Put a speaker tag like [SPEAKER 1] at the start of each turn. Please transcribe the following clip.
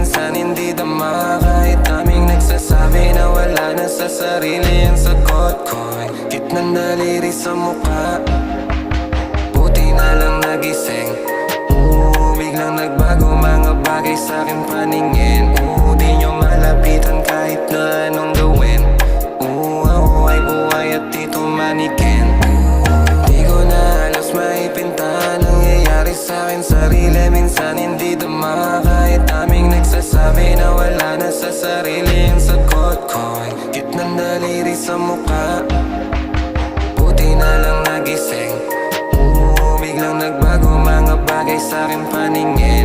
[SPEAKER 1] minsan hindi dama. Kahit aming nagsasabi na wala na sa sarili ang sagot ko. Higit ng daliri sa mukha, buti na lang nagising. Biglang nagbago mga bagay sa'kin paningin. Di nyo malapitan kahit na anong gawin. Ako ay buhay at dito manikin. Di ko na halos maipinta nangyayari sa'kin sarili. Minsan hindi dama. Kahit aming nagsasabi na wala na sa sarili ang sagot ko. Higit ng daliri sa mukha, buti na lang nagising. Biglang nagbago mga bagay sa'kin paningin.